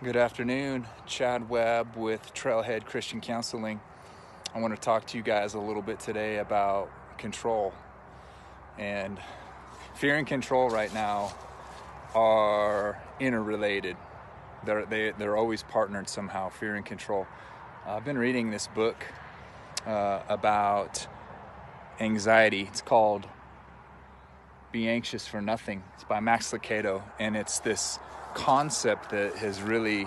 Good afternoon, Chad Webb with Trailhead Christian Counseling. I want to talk to you guys a little bit today about control. And fear and control right now are interrelated. They're always partnered somehow, fear and control. I've been reading this book about anxiety. It's called Be Anxious for Nothing. It's by Max Lucado, and it's this concept that has really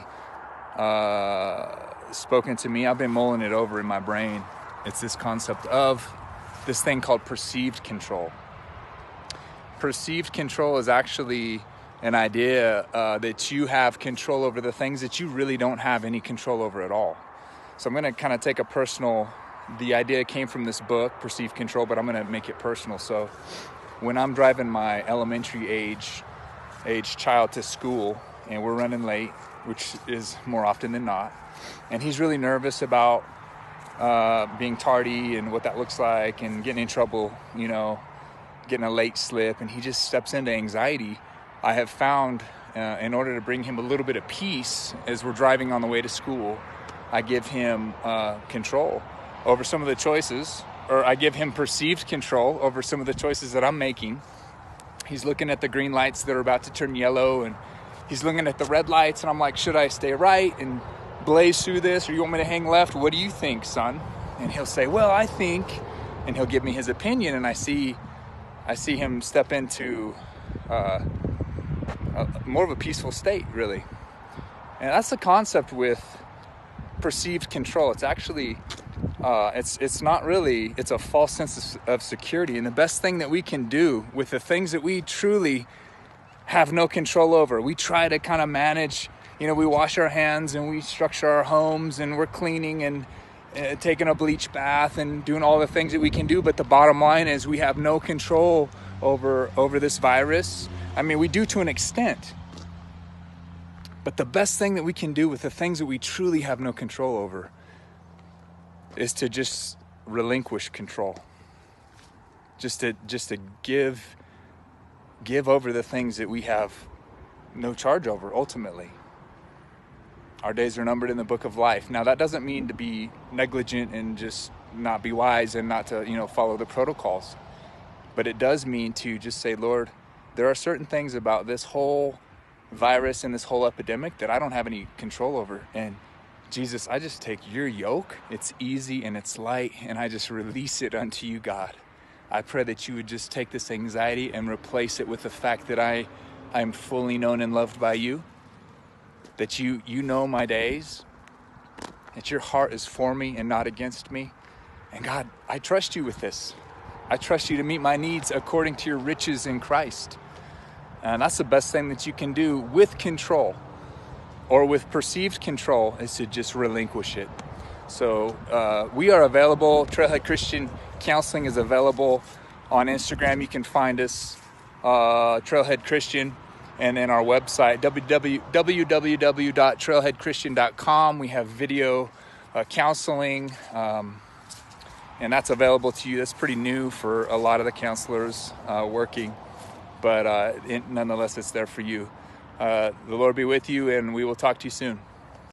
spoken to me. I've been mulling it over in my brain. It's this concept of this thing called perceived control. Perceived control is actually an idea that you have control over the things that you really don't have any control over at all. So I'm going to kind of take the idea came from this book, Perceived Control, but I'm going to make it personal. So when I'm driving my elementary age child to school and we're running late, which is more often than not, and he's really nervous about being tardy and what that looks like and getting in trouble, getting a late slip, and he just steps into anxiety. I have found in order to bring him a little bit of peace as we're driving on the way to school, I give him control over some of the choices, or I give him perceived control over some of the choices that I'm making. He's looking at the green lights that are about to turn yellow, and he's looking at the red lights, and I'm like, should I stay right and blaze through this, or you want me to hang left? What do you think, son? And he'll say, well, I think, and he'll give me his opinion, and I see him step into more of a peaceful state, really. And that's the concept with perceived control. It's actually it's not really, it's a false sense of security. And the best thing that we can do with the things that we truly have no control over, we try to kind of manage, we wash our hands and we structure our homes and we're cleaning and taking a bleach bath and doing all the things that we can do. But the bottom line is we have no control over this virus. I mean, we do to an extent. But the best thing that we can do with the things that we truly have no control over is to just relinquish control. Just to give over the things that we have no charge over, ultimately. Our days are numbered in the book of life. Now, that doesn't mean to be negligent and just not be wise and not to, follow the protocols. But it does mean to just say, Lord, there are certain things about this whole virus and this whole epidemic that I don't have any control over. And Jesus, I just take your yoke. It's easy and it's light, and I just release it unto you, God. I pray that you would just take this anxiety and replace it with the fact that I am fully known and loved by you, that you know my days, that your heart is for me and not against me. And God, I trust you with this. I trust you to meet my needs according to your riches in Christ. And that's the best thing that you can do with control, or with perceived control, is to just relinquish it. So we are available. Trailhead Christian Counseling is available on Instagram. You can find us, Trailhead Christian, and then our website, www.trailheadchristian.com. We have video counseling, and that's available to you. That's pretty new for a lot of the counselors working, but nonetheless, it's there for you. The Lord be with you, and we will talk to you soon.